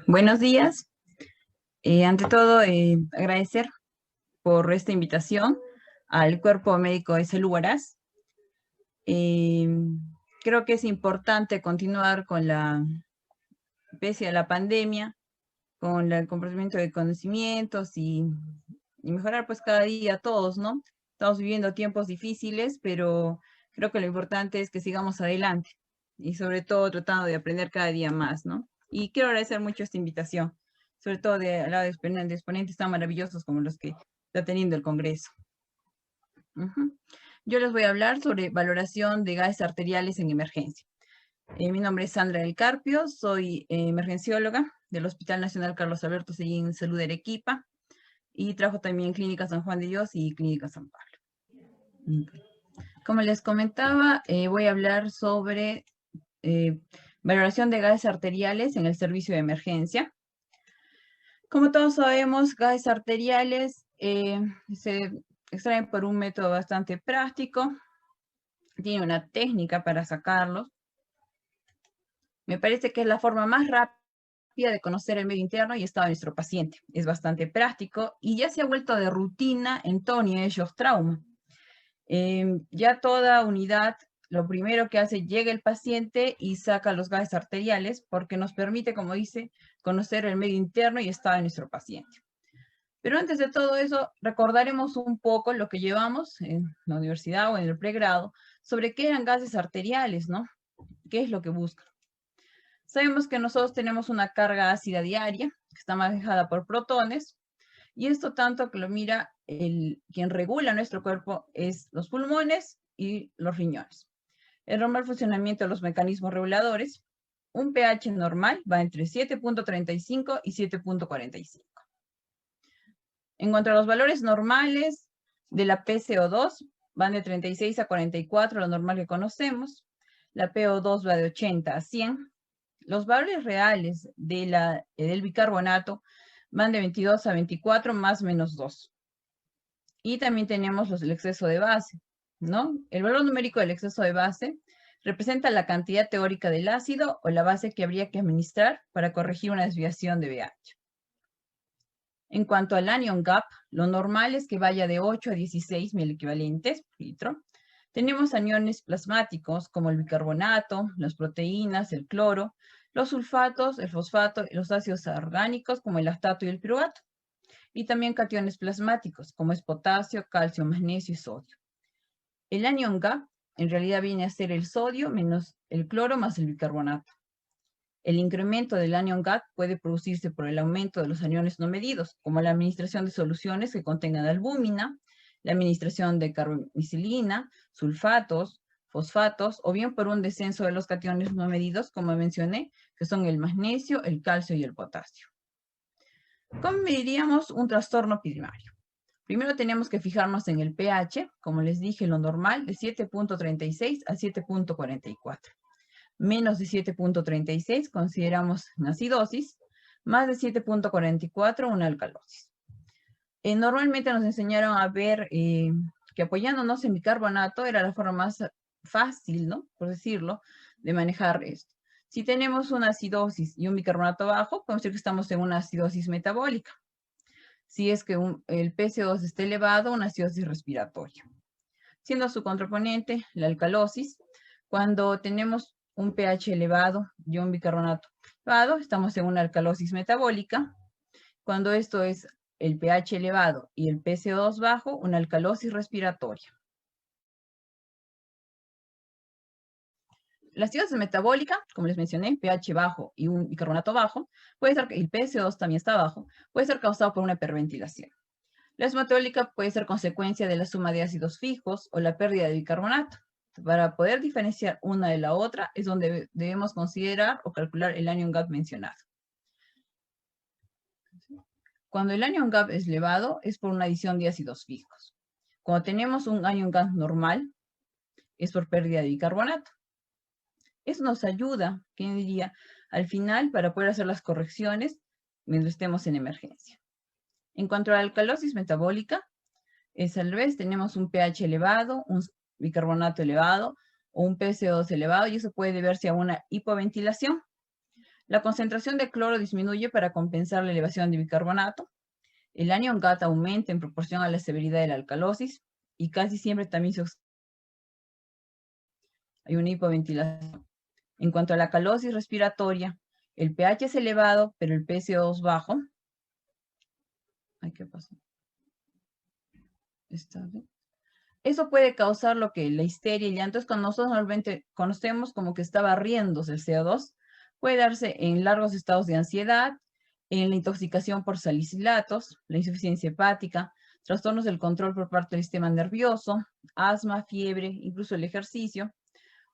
Buenos días. Ante todo, agradecer por esta invitación al Cuerpo Médico de Salud Huaraz. Eh, Creo que es importante continuar pese a la pandemia, con el compartimiento de conocimientos y mejorar pues cada día todos, ¿no? Estamos viviendo tiempos difíciles, pero creo que lo importante es que sigamos adelante y sobre todo tratando de aprender cada día más, ¿no? Y quiero agradecer mucho esta invitación, sobre todo al lado de exponentes tan maravillosos como los que está teniendo el Congreso. Ujú. Yo les voy a hablar sobre valoración de gases arteriales en emergencia. Mi nombre es Sandra del Carpio, soy emergencióloga del Hospital Nacional Carlos Alberto Sellín Salud de Arequipa y trabajo también en Clínica San Juan de Dios y Clínica San Pablo. Como les comentaba, voy a hablar sobre eh, valoración de gases arteriales en el servicio de emergencia. Como todos sabemos, gases arteriales se extraen por un método bastante práctico, tiene una técnica para sacarlos. Me parece que es la forma más rápida de conocer el medio interno y estado de nuestro paciente. Es bastante práctico y ya se ha vuelto de rutina en todo nivel de trauma. Ya toda unidad, lo primero que hace, llega el paciente y saca los gases arteriales porque nos permite, como dice, conocer el medio interno y estado de nuestro paciente. Pero antes de todo eso, recordaremos un poco lo que llevamos en la universidad o en el pregrado sobre qué eran gases arteriales, ¿no? ¿Qué es lo que buscan? Sabemos que nosotros tenemos una carga ácida diaria que está manejada por protones y esto tanto que lo mira quien regula nuestro cuerpo es los pulmones y los riñones. El normal funcionamiento de los mecanismos reguladores, un pH normal va entre 7.35 y 7.45. En cuanto a los valores normales de la PCO2, van de 36 a 44, lo normal que conocemos. La PO2 va de 80 a 100. Los valores reales del bicarbonato van de 22 a 24 más menos 2. Y también tenemos el exceso de base, ¿no? El valor numérico del exceso de base representa la cantidad teórica del ácido o la base que habría que administrar para corregir una desviación de pH. En cuanto al anion gap, lo normal es que vaya de 8 a 16 miliequivalentes por litro. Tenemos aniones plasmáticos como el bicarbonato, las proteínas, el cloro, los sulfatos, el fosfato, los ácidos orgánicos como el lactato y el piruvato. Y también cationes plasmáticos como es potasio, calcio, magnesio y sodio. El anion gap en realidad viene a ser el sodio menos el cloro más el bicarbonato. El incremento del anion gap puede producirse por el aumento de los aniones no medidos, como la administración de soluciones que contengan albúmina, la administración de carboxilina, sulfatos, fosfatos, o bien por un descenso de los cationes no medidos, como mencioné, que son el magnesio, el calcio y el potasio. ¿Cómo mediríamos un trastorno primario? Primero tenemos que fijarnos en el pH, como les dije, lo normal, de 7.36 a 7.44. Menos de 7.36 consideramos una acidosis, más de 7.44 una alcalosis. Normalmente nos enseñaron a ver que apoyándonos en bicarbonato era la forma más fácil, ¿no? Por decirlo, de manejar esto. Si tenemos una acidosis y un bicarbonato bajo, podemos decir que estamos en una acidosis metabólica. Si es que el PCO2 está elevado, una acidosis respiratoria. Siendo su contraponente la alcalosis, cuando tenemos un pH elevado y un bicarbonato elevado, estamos en una alcalosis metabólica. Cuando esto es el pH elevado y el PCO2 bajo, una alcalosis respiratoria. La acidosis metabólica, como les mencioné, pH bajo y un bicarbonato bajo, puede ser que el PCO2 también está bajo, puede ser causado por una hiperventilación. La metabólica puede ser consecuencia de la suma de ácidos fijos o la pérdida de bicarbonato. Para poder diferenciar una de la otra es donde debemos considerar o calcular el anion gap mencionado. Cuando el anion gap es elevado es por una adición de ácidos fijos. Cuando tenemos un anion gap normal es por pérdida de bicarbonato. Eso nos ayuda, ¿quién diría? Al final para poder hacer las correcciones mientras estemos en emergencia. En cuanto a la alcalosis metabólica, es al revés, tenemos un pH elevado, un bicarbonato elevado o un PCO2 elevado y eso puede deberse a una hipoventilación. La concentración de cloro disminuye para compensar la elevación de bicarbonato. El anión GAT aumenta en proporción a la severidad de la alcalosis y casi siempre también hay una hipoventilación. En cuanto a la alcalosis respiratoria, el pH es elevado, pero el PCO2 bajo. Ay, ¿qué pasó? ¿Está bien? Eso puede causar lo que la histeria y llanto es cuando nosotros normalmente conocemos como que está barriéndose el CO2. Puede darse en largos estados de ansiedad, en la intoxicación por salicilatos, la insuficiencia hepática, trastornos del control por parte del sistema nervioso, asma, fiebre, incluso el ejercicio,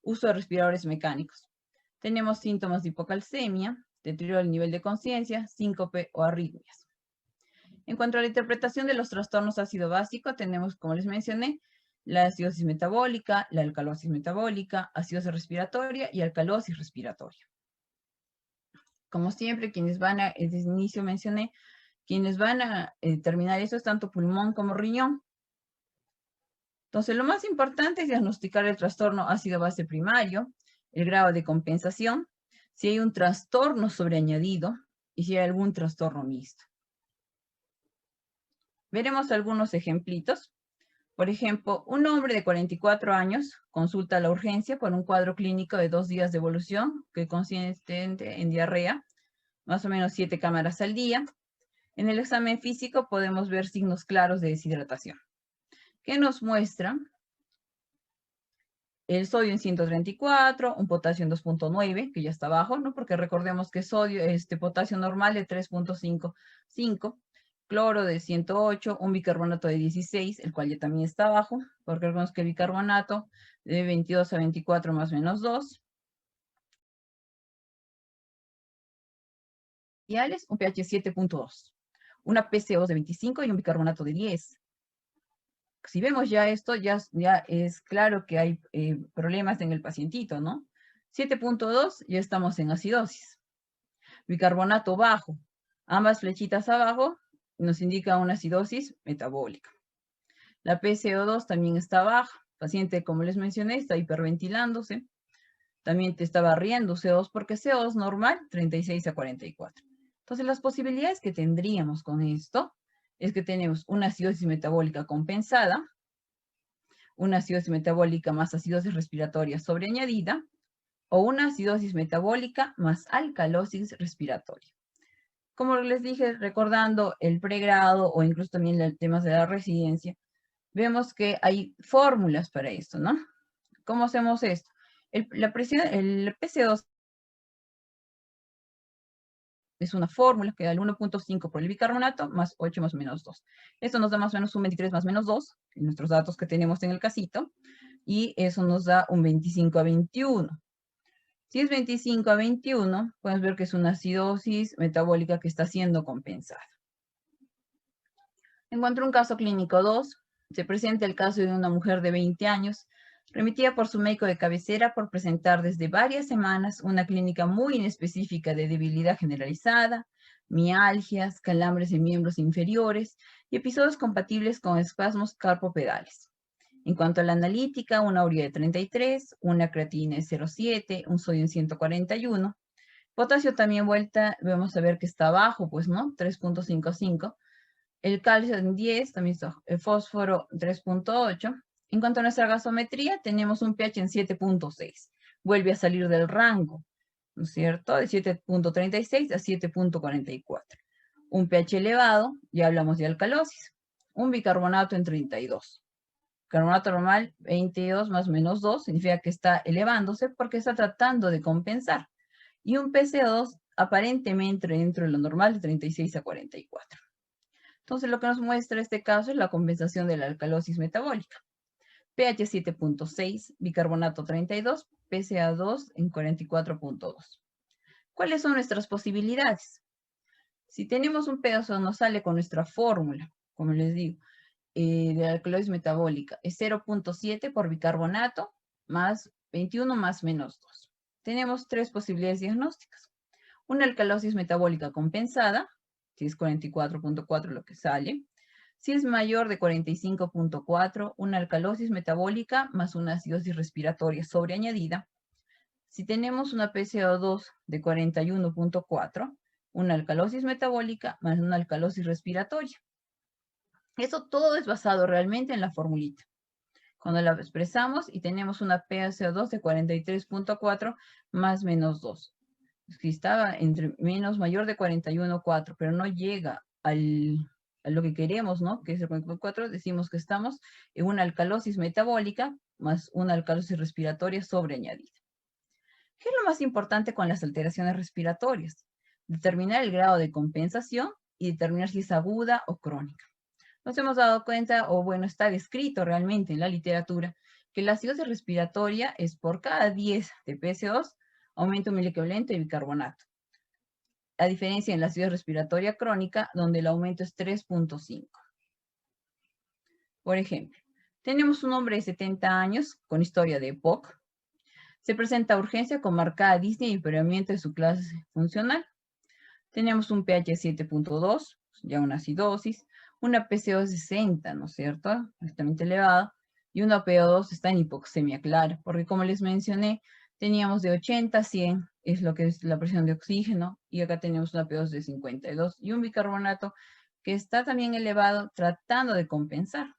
uso de respiradores mecánicos. Tenemos síntomas de hipocalcemia, deterioro del nivel de conciencia, síncope o arritmias. En cuanto a la interpretación de los trastornos ácido básico, tenemos, como les mencioné, la acidosis metabólica, la alcalosis metabólica, acidosis respiratoria y alcalosis respiratoria. Como siempre, quienes van a, desde el inicio mencioné, quienes van a terminar eso es tanto pulmón como riñón. Entonces, lo más importante es diagnosticar el trastorno ácido-base primario, el grado de compensación, si hay un trastorno sobreañadido y si hay algún trastorno mixto. Veremos algunos ejemplitos. Por ejemplo, un hombre de 44 años consulta a la urgencia por un cuadro clínico de 2 días de evolución que consiste en diarrea, más o menos 7 cámaras al día. En el examen físico podemos ver signos claros de deshidratación, que nos muestran el sodio en 134, un potasio en 2.9, que ya está bajo, ¿no? Porque recordemos que sodio, potasio normal de 3.55, cloro de 108, un bicarbonato de 16, el cual ya también está bajo, porque recordemos que el bicarbonato de 22 a 24 más o menos 2. Un pH 7.2, una PCO de 25 y un bicarbonato de 10. Si vemos ya esto, ya es claro que hay problemas en el pacientito, ¿no? 7.2, ya estamos en acidosis. Bicarbonato bajo, ambas flechitas abajo nos indica una acidosis metabólica. La PCO2 también está baja. Paciente, como les mencioné, está hiperventilándose. También te está barriendo CO2 porque CO2 normal, 36 a 44. Entonces, las posibilidades que tendríamos con esto es que tenemos una acidosis metabólica compensada, una acidosis metabólica más acidosis respiratoria sobreañadida, o una acidosis metabólica más alcalosis respiratoria. Como les dije, recordando el pregrado o incluso también el tema de la residencia, vemos que hay fórmulas para esto, ¿no? ¿Cómo hacemos esto? El PC2 es una fórmula que da el 1.5 por el bicarbonato más 8 más o menos 2. Esto nos da más o menos un 23 más o menos 2, en nuestros datos que tenemos en el casito, y eso nos da un 25 a 21. Si es 25 a 21, podemos ver que es una acidosis metabólica que está siendo compensada. Encuentro un caso clínico 2. Se presenta el caso de una mujer de 20 años, remitida por su médico de cabecera por presentar desde varias semanas una clínica muy inespecífica de debilidad generalizada, mialgias, calambres en miembros inferiores y episodios compatibles con espasmos carpopedales. En cuanto a la analítica, una urea de 33, una creatina de 0,7, un sodio en 141. Potasio también vamos a ver que está bajo, pues, ¿no? 3.55. El calcio en 10, también está el fósforo 3.8. En cuanto a nuestra gasometría, tenemos un pH en 7.6. Vuelve a salir del rango, ¿no es cierto? De 7.36 a 7.44. Un pH elevado, ya hablamos de alcalosis. Un bicarbonato en 32. Carbonato normal 22 más menos 2 significa que está elevándose porque está tratando de compensar. Y un PCO2 aparentemente dentro de lo normal de 36 a 44. Entonces lo que nos muestra este caso es la compensación de la alcalosis metabólica. pH 7.6, bicarbonato 32, PCA2 en 44.2. ¿Cuáles son nuestras posibilidades? Si tenemos un pedazo, nos sale con nuestra fórmula, como les digo, de la alcalosis metabólica es 0.7 por bicarbonato más 21 más menos 2. Tenemos 3 posibilidades diagnósticas. Una alcalosis metabólica compensada, si es 44.4 lo que sale. Si es mayor de 45.4, una alcalosis metabólica más una acidosis respiratoria sobreañadida. Si tenemos una PCO2 de 41.4, una alcalosis metabólica más una alcalosis respiratoria. Eso todo es basado realmente en la formulita. Cuando la expresamos y tenemos una PaCO2 de 43.4 más menos 2. Si estaba entre menos mayor de 41.4, pero no llega a lo que queremos, ¿no? Que es el 44, decimos que estamos en una alcalosis metabólica más una alcalosis respiratoria sobreañadida. ¿Qué es lo más importante con las alteraciones respiratorias? Determinar el grado de compensación y determinar si es aguda o crónica. Nos hemos dado cuenta, o bueno, está descrito realmente en la literatura, que la acidosis respiratoria es por cada 10 de PCO2, aumenta un miliequivalente de bicarbonato. A diferencia en la acidosis respiratoria crónica, donde el aumento es 3.5. Por ejemplo, tenemos un hombre de 70 años con historia de EPOC. Se presenta urgencia con marcada disnea y empeoramiento de su clase funcional. Tenemos un pH 7.2, ya una acidosis, una PCO 60, ¿no es cierto? Extremadamente elevada, y una PO2 está en hipoxemia clara, porque como les mencioné, teníamos de 80 a 100, es lo que es la presión de oxígeno, y acá tenemos una PO2 de 52, y un bicarbonato que está también elevado, tratando de compensar.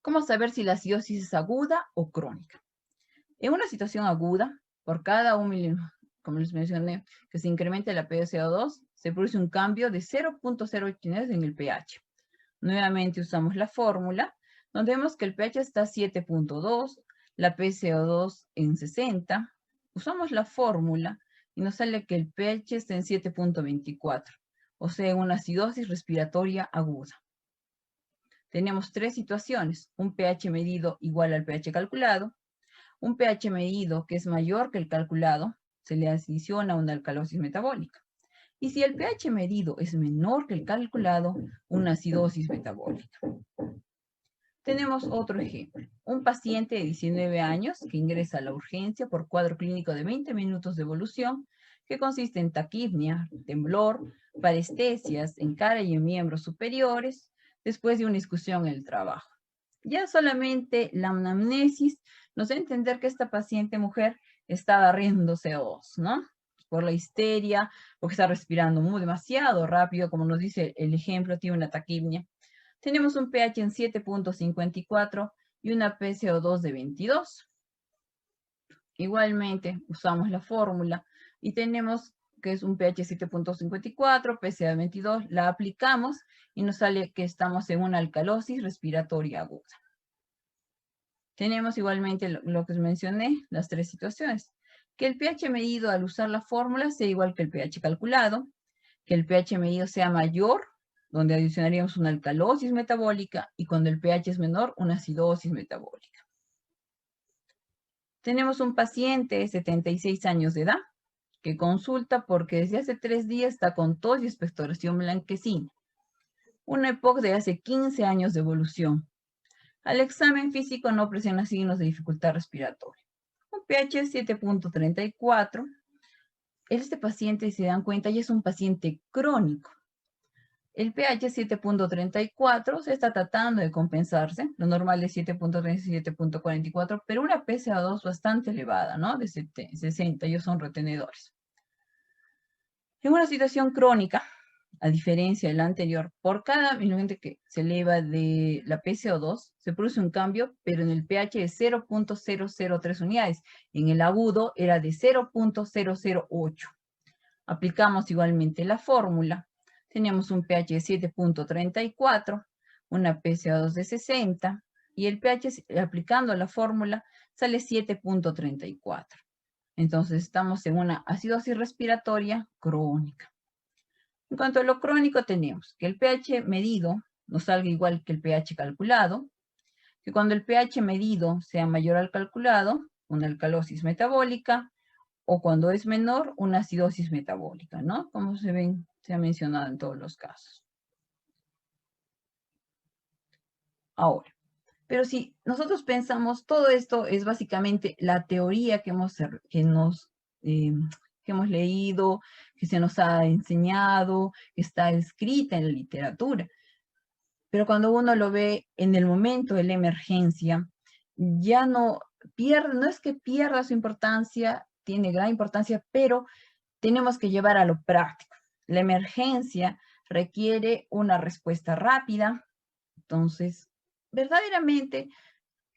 ¿Cómo saber si la acidosis es aguda o crónica? En una situación aguda, por cada 1 milímetro, como les mencioné, que se incremente la PaCO2, se produce un cambio de 0.089 en el pH. Nuevamente usamos la fórmula, donde vemos que el pH está 7.2, la PaCO2 en 60. Usamos la fórmula y nos sale que el pH está en 7.24, o sea, una acidosis respiratoria aguda. Tenemos tres situaciones: un pH medido igual al pH calculado, un pH medido que es mayor que el calculado, se le adiciona una alcalosis metabólica. Y si el pH medido es menor que el calculado, una acidosis metabólica. Tenemos otro ejemplo. Un paciente de 19 años que ingresa a la urgencia por cuadro clínico de 20 minutos de evolución, que consiste en taquipnia, temblor, parestesias en cara y en miembros superiores, después de una discusión en el trabajo. Ya solamente la anamnesis nos da a entender que esta paciente mujer estaba riendo CO2, ¿no? Por la histeria, porque está respirando demasiado rápido, como nos dice el ejemplo, tiene una taquipnia. Tenemos un pH en 7.54 y una PCO2 de 22. Igualmente, usamos la fórmula y tenemos que es un pH 7.54, PCO de 22, la aplicamos y nos sale que estamos en una alcalosis respiratoria aguda. Tenemos igualmente lo que os mencioné, las tres situaciones. Que el pH medido al usar la fórmula sea igual que el pH calculado, que el pH medido sea mayor, donde adicionaríamos una alcalosis metabólica, y cuando el pH es menor, una acidosis metabólica. Tenemos un paciente de 76 años de edad que consulta porque desde hace 3 días está con tos y expectoración blanquecina. Una EPOC de hace 15 años de evolución. Al examen físico no presenta signos de dificultad respiratoria. Un pH 7.34. Este paciente, si se dan cuenta, ya es un paciente crónico. El pH 7.34 se está tratando de compensarse. Lo normal es 7.3 y 7.44, pero una PaCO2 bastante elevada, ¿no? De 60, ellos son retenedores. En una situación crónica, a diferencia de la anterior, por cada milímetro que se eleva de la PaCO2, se produce un cambio, pero en el pH de 0.003 unidades. En el agudo era de 0.008. Aplicamos igualmente la fórmula. Teníamos un pH de 7.34, una PaCO2 de 60, y el pH, aplicando la fórmula, sale 7.34. Entonces estamos en una acidosis respiratoria crónica. En cuanto a lo crónico, tenemos que el pH medido nos salga igual que el pH calculado, que cuando el pH medido sea mayor al calculado, una alcalosis metabólica, o cuando es menor, una acidosis metabólica, ¿no? Como se ven, se ha mencionado en todos los casos. Ahora, pero si nosotros pensamos, todo esto es básicamente la teoría que hemos leído, que se nos ha enseñado, que está escrita en la literatura. Pero cuando uno lo ve en el momento de la emergencia, ya no no es que pierda su importancia, tiene gran importancia, pero tenemos que llevar a lo práctico. La emergencia requiere una respuesta rápida. Entonces, verdaderamente,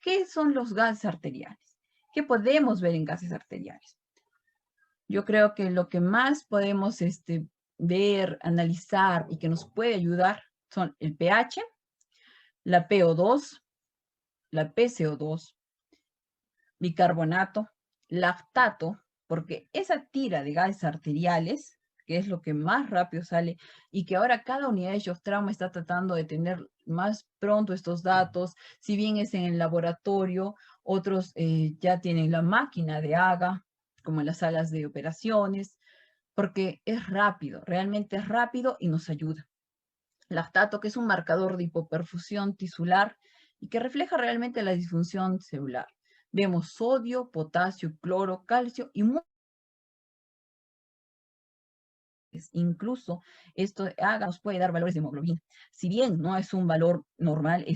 ¿qué son los gases arteriales? ¿Qué podemos ver en gases arteriales? Yo creo que lo que más podemos ver, analizar y que nos puede ayudar son el pH, la PO2, la PCO2, bicarbonato, lactato, porque esa tira de gases arteriales, que es lo que más rápido sale, y que ahora cada unidad de shock trauma está tratando de tener más pronto estos datos, si bien es en el laboratorio, otros ya tienen la máquina de AGA, como en las salas de operaciones, porque es rápido, realmente es rápido y nos ayuda. Lactato, que es un marcador de hipoperfusión tisular y que refleja realmente la disfunción celular. Vemos sodio, potasio, cloro, calcio y incluso esto nos puede dar valores de hemoglobina. Si bien no es un valor normal,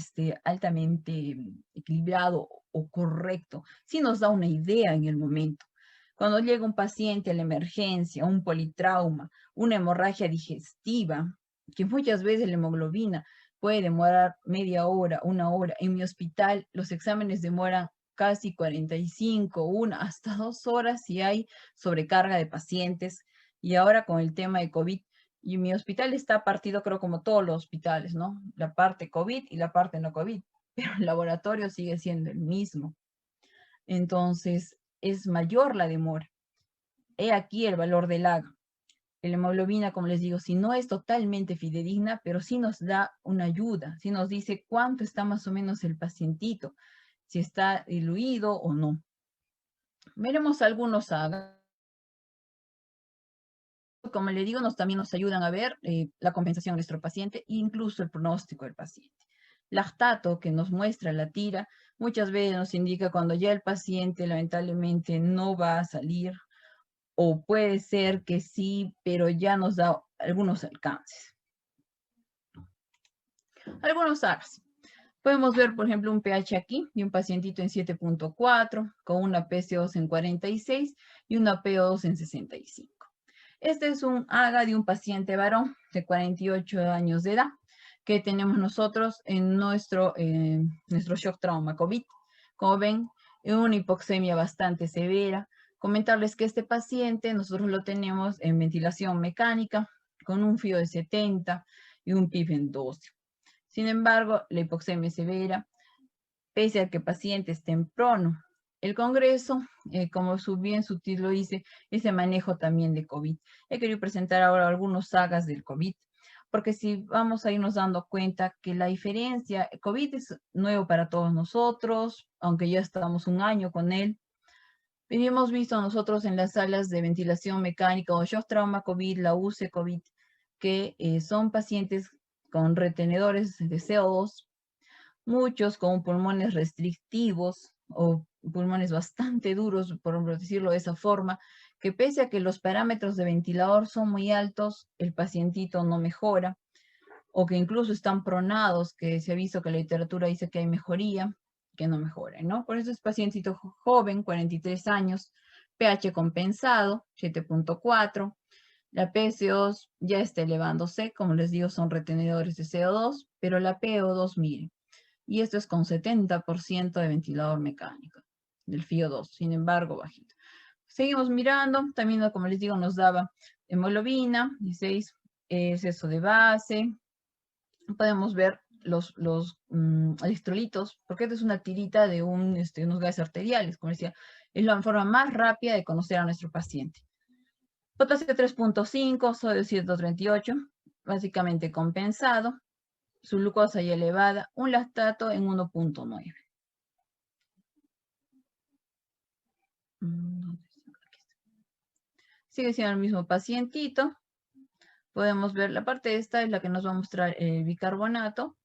altamente equilibrado o correcto, sí nos da una idea en el momento. Cuando llega un paciente a la emergencia, un politrauma, una hemorragia digestiva, que muchas veces la hemoglobina puede demorar media hora, una hora. En mi hospital los exámenes demoran casi 45, hasta 2 horas si hay sobrecarga de pacientes. Y ahora con el tema de COVID, y mi hospital está partido, creo, como todos los hospitales, ¿no? La parte COVID y la parte no COVID, pero el laboratorio sigue siendo el mismo. Entonces, es mayor la demora. He aquí el valor del AGA. La hemoglobina, como les digo, si no es totalmente fidedigna, pero sí nos da una ayuda, sí nos dice cuánto está más o menos el pacientito, si está diluido o no. Veremos algunos AGA. Como le digo, también nos ayudan a ver la compensación de nuestro paciente e incluso el pronóstico del paciente. Lactato, que nos muestra la tira, muchas veces nos indica cuando ya el paciente lamentablemente no va a salir, o puede ser que sí, pero ya nos da algunos alcances. Algunos AGAs. Podemos ver, por ejemplo, un pH aquí de un pacientito en 7.4, con una PCO2 en 46 y una PO2 en 65. Este es un AGA de un paciente varón de 48 años de edad que tenemos nosotros en nuestro shock trauma COVID. Como ven, una hipoxemia bastante severa. Comentarles que este paciente nosotros lo tenemos en ventilación mecánica con un FIO de 70 y un PIB en 12. Sin embargo, la hipoxemia es severa, pese a que el paciente esté en prono. El Congreso, como bien su título dice, es el manejo también de COVID. He querido presentar ahora algunos sagas del COVID, porque si vamos a irnos dando cuenta que la diferencia, COVID es nuevo para todos nosotros, aunque ya estamos un año con él. Y hemos visto nosotros en las salas de ventilación mecánica o shock trauma COVID, la UCE COVID, que son pacientes con retenedores de CO2, muchos con pulmones restrictivos o pulmones bastante duros, por decirlo de esa forma, que pese a que los parámetros de ventilador son muy altos, el pacientito no mejora, o que incluso están pronados, que se ha visto que la literatura dice que hay mejoría, que no mejora, ¿no? Por eso es pacientito joven, 43 años, pH compensado, 7.4, la PCO2 ya está elevándose, como les digo, son retenedores de CO2, pero la PO2, miren, y esto es con 70% de ventilador mecánico, del FIO2, sin embargo, bajito. Seguimos mirando, también como les digo, nos daba hemoglobina, 16, exceso de base, podemos ver los electrolitos, porque esta es una tirita de unos gases arteriales, como decía, es la forma más rápida de conocer a nuestro paciente. Potasio 3.5, sodio 138, básicamente compensado, su glucosa ya elevada, un lactato en 1.9. Sigue siendo el mismo pacientito. Podemos ver la parte de esta, es la que nos va a mostrar el bicarbonato.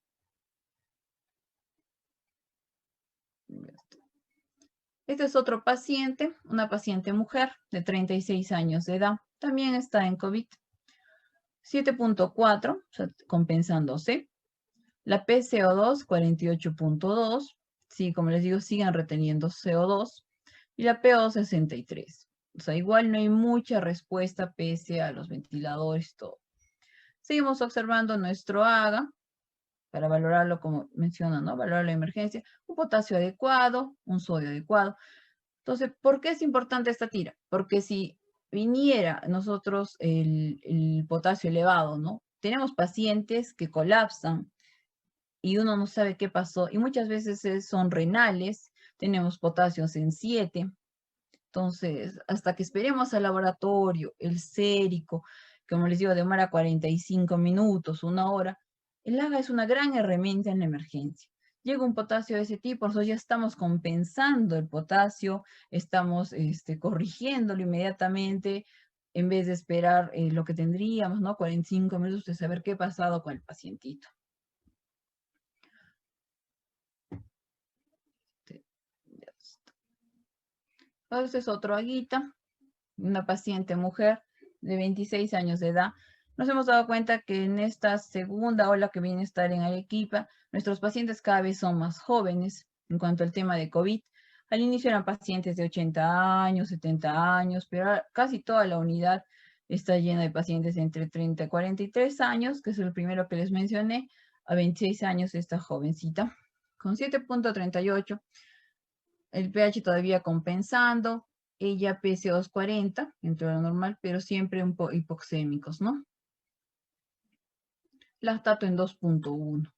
Este es otro paciente, una paciente mujer de 36 años de edad. También está en COVID. 7.4, o sea, compensándose. La PCO2, 48.2. sí, como les digo, siguen reteniendo CO2 y la PO 63. O sea, igual no hay mucha respuesta pese a los ventiladores, todo. Seguimos observando nuestro AGA para valorarlo como menciona, ¿no? Valorar la emergencia, un potasio adecuado, un sodio adecuado. Entonces, ¿por qué es importante esta tira? Porque si viniera nosotros el potasio elevado, ¿no? Tenemos pacientes que colapsan y uno no sabe qué pasó y muchas veces son renales, tenemos potasios en 7. Entonces, hasta que esperemos al laboratorio, el sérico, como les digo, demora 45 minutos, 1 hora, el AGA es una gran herramienta en la emergencia. Llega un potasio de ese tipo, nosotros ya estamos compensando el potasio, estamos corrigiéndolo inmediatamente, en vez de esperar lo que tendríamos, ¿no? 45 minutos de saber qué ha pasado con el pacientito. Este es otro aguita, una paciente mujer de 26 años de edad. Nos hemos dado cuenta que en esta segunda ola que viene a estar en Arequipa, nuestros pacientes cada vez son más jóvenes en cuanto al tema de COVID. Al inicio eran pacientes de 80 años, 70 años, pero casi toda la unidad está llena de pacientes entre 30 y 43 años, que es el primero que les mencioné, a 26 años esta jovencita, con 7.38, el pH todavía compensando, ella PCOs 40, dentro de lo normal, pero siempre un poco hipoxémicos, ¿no? Lactato en 2.1.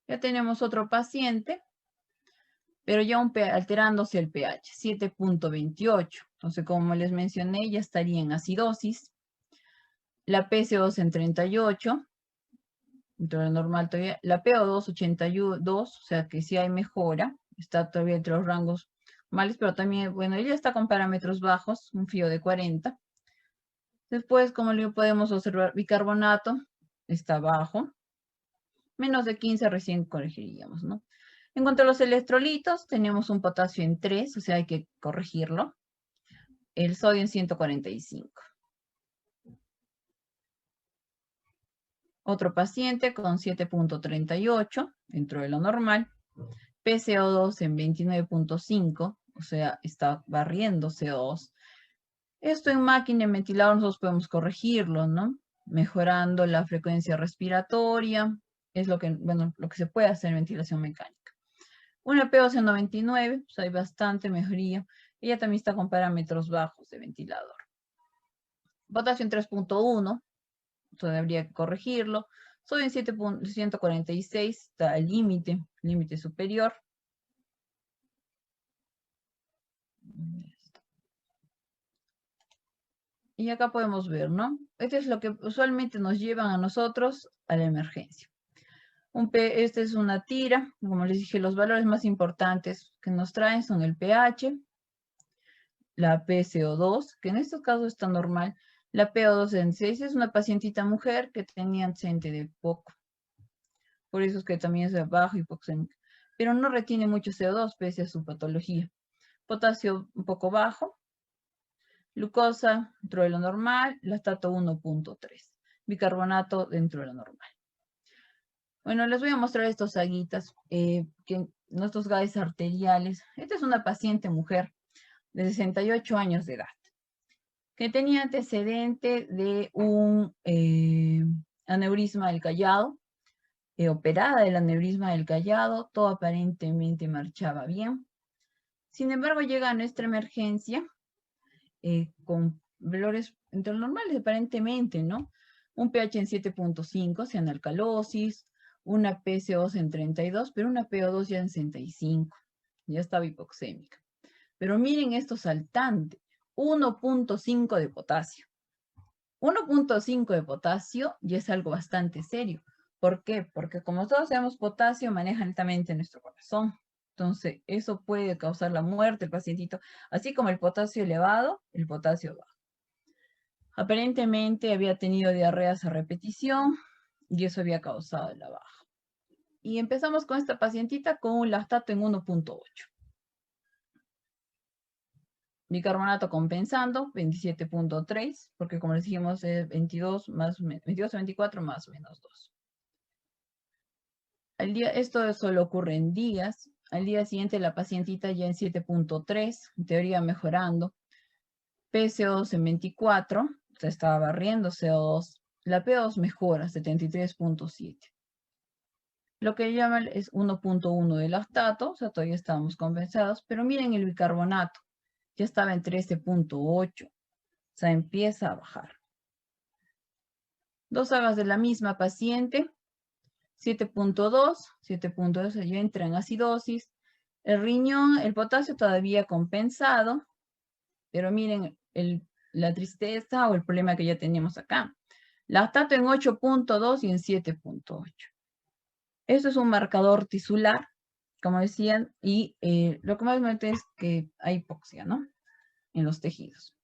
Ya tenemos otro paciente, pero ya alterándose el pH, 7.28. Entonces, como les mencioné, ya estaría en acidosis. La PCOs en 38, dentro de lo normal todavía. La PO2, 82, o sea que sí hay mejora, está todavía entre los rangos normales, pero también, bueno, ella está con parámetros bajos, un FIO de 40. Después, como lo podemos observar, bicarbonato está bajo. Menos de 15 recién corregiríamos, ¿no? En cuanto a los electrolitos, tenemos un potasio en 3, o sea, hay que corregirlo. El sodio en 145. Otro paciente con 7.38, dentro de lo normal. PCO2 en 29.5, o sea, está barriendo CO2. Esto en máquina en ventilador nosotros podemos corregirlo, ¿no? Mejorando la frecuencia respiratoria, es lo que, bueno, lo que se puede hacer en ventilación mecánica. Una PO2 en 99, pues hay bastante mejoría. Ella también está con parámetros bajos de ventilador. Potasio en 3.1, entonces habría que corregirlo. Sodio en 146, está al límite superior. Y acá podemos ver, ¿no? Este es lo que usualmente nos llevan a nosotros a la emergencia. Esta es una tira, como les dije, los valores más importantes que nos traen son el pH, la PCO2, que en estos casos está normal, la PO2 en 6 es una pacientita mujer que tenía antecedente de poco, por eso es que también es bajo hipoxémica, pero no retiene mucho CO2 pese a su patología. Potasio un poco bajo, glucosa dentro de lo normal, lactato 1.3, bicarbonato dentro de lo normal. Bueno, les voy a mostrar estos aguitas, nuestros gases arteriales. Esta es una paciente mujer de 68 años de edad, que tenía antecedente de un aneurisma del callado, operada del aneurisma del callado, todo aparentemente marchaba bien. Sin embargo, llega a nuestra emergencia con valores entre los normales aparentemente, ¿no? Un pH en 7.5, o sea, en alcalosis, una PCO2 en 32, pero una PO2 ya en 65, ya estaba hipoxémica. Pero miren esto saltante, 1.5 de potasio. 1.5 de potasio ya es algo bastante serio. ¿Por qué? Porque como todos sabemos, potasio maneja altamente nuestro corazón. Entonces, eso puede causar la muerte del pacientito, así como el potasio elevado, el potasio bajo. Aparentemente había tenido diarreas a repetición y eso había causado la baja. Y empezamos con esta pacientita con un lactato en 1.8. Bicarbonato compensando, 27.3, porque como les dijimos, es 22 a 24 más o menos 2. Esto solo ocurre en días. Al día siguiente la pacientita ya en 7.3, en teoría mejorando. PCO2 en 24, se estaba barriendo CO2. La PO2 mejora, 73.7. Lo que llaman es 1.1 de lactato, o sea, todavía estábamos compensados, pero miren el bicarbonato, ya estaba en 13.8, o sea, empieza a bajar. 2 agas de la misma paciente, 7.2, 7.2 ya entra en acidosis. El riñón, el potasio todavía compensado, pero miren la tristeza o el problema que ya teníamos acá. Lactato en 8.2 y en 7.8. Esto es un marcador tisular, como decían, y lo que más me mete es que hay hipoxia, ¿no? En los tejidos.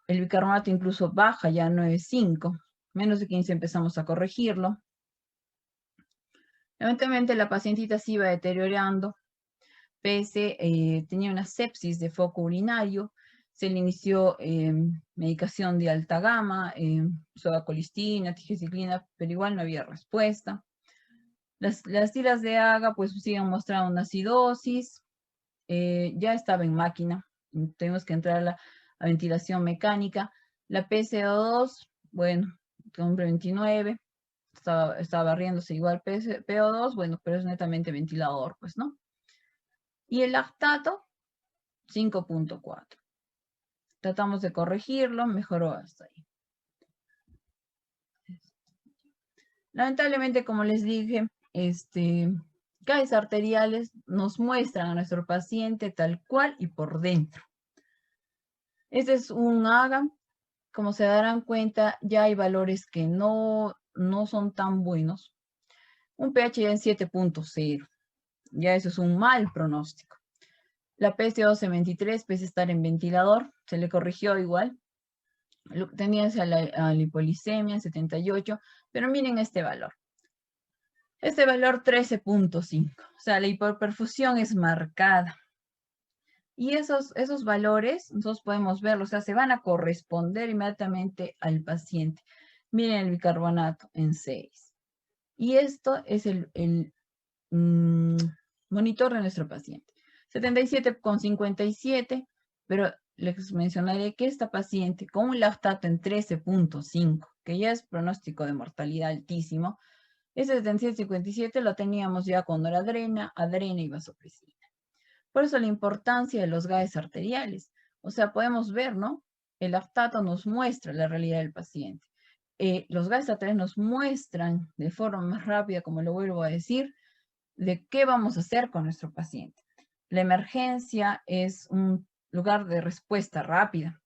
El bicarbonato incluso baja ya a 9.5, menos de 15 empezamos a corregirlo. Lamentablemente la pacientita se iba deteriorando, tenía una sepsis de foco urinario, se le inició medicación de alta gama, sodacolistina, tigeciclina, pero igual no había respuesta. Las tiras de AGA pues siguen mostrando una acidosis, ya estaba en máquina, tenemos que entrar a ventilación mecánica. La PCO2, bueno, hombre 29, estaba barriéndose igual PO2, bueno, pero es netamente ventilador, pues, ¿no? Y el lactato, 5.4. Tratamos de corregirlo, mejoró hasta ahí. Lamentablemente, como les dije, gases arteriales nos muestran a nuestro paciente tal cual y por dentro. Este es un AGA. Como se darán cuenta, ya hay valores que no son tan buenos. Un pH ya en 7.0. Ya eso es un mal pronóstico. La PCO2 en 23, pese a estar en ventilador, se le corrigió igual. Tenía la hipolisemia en 78, pero miren este valor. Este valor 13.5, o sea, la hipoperfusión es marcada. Y esos valores nosotros podemos verlos, o sea, se van a corresponder inmediatamente al paciente. Miren el bicarbonato en 6. Y esto es el monitor de nuestro paciente. 77.57, pero les mencionaré que esta paciente con un lactato en 13.5, que ya es pronóstico de mortalidad altísimo, ese 77.57 lo teníamos ya con noradrena, adrena y vasopresina. Por eso la importancia de los gases arteriales. O sea, podemos ver, ¿no? El lactato nos muestra la realidad del paciente. Los gases arteriales nos muestran de forma más rápida, como lo vuelvo a decir, de qué vamos a hacer con nuestro paciente. La emergencia es un lugar de respuesta rápida,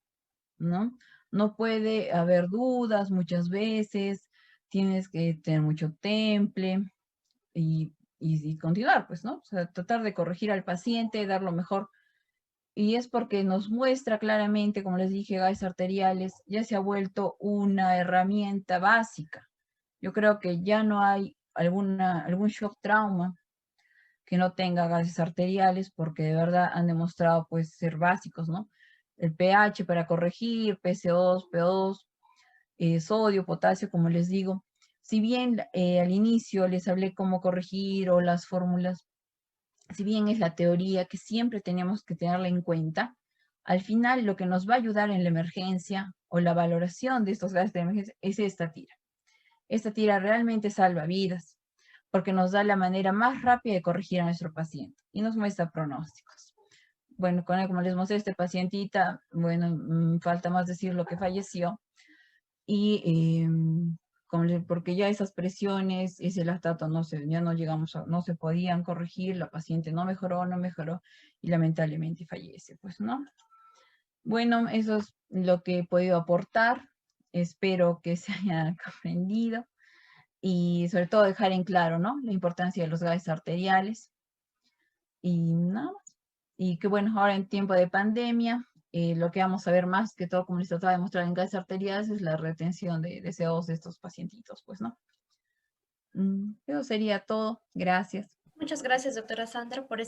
¿no? No puede haber dudas muchas veces, tienes que tener mucho temple y continuar, pues, ¿no? O sea, tratar de corregir al paciente, dar lo mejor. Y es porque nos muestra claramente, como les dije, gases arteriales, ya se ha vuelto una herramienta básica. Yo creo que ya no hay algún shock trauma que no tenga gases arteriales, porque de verdad han demostrado pues ser básicos, ¿no? El pH para corregir, PCO2, PO2, sodio, potasio, como les digo. Si bien al inicio les hablé cómo corregir o las fórmulas, si bien es la teoría que siempre tenemos que tenerla en cuenta, al final lo que nos va a ayudar en la emergencia o la valoración de estos gases de emergencia es esta tira. Esta tira realmente salva vidas, porque nos da la manera más rápida de corregir a nuestro paciente y nos muestra pronósticos. Bueno, como les mostré, este pacientita, bueno, falta más decir lo que falleció, y porque ya esas presiones, ese lactato ya no llegamos no se podían corregir, la paciente no mejoró, y lamentablemente fallece, pues, ¿no? Bueno, eso es lo que he podido aportar, espero que se haya comprendido. Y sobre todo dejar en claro, ¿no? La importancia de los gases arteriales y nada más. Y que bueno, ahora en tiempo de pandemia, lo que vamos a ver más que todo, como les trataba de mostrar en gases arteriales, es la retención de CO2 de estos pacientitos, pues, ¿no? Eso sería todo. Gracias. Muchas gracias, doctora Sandra, por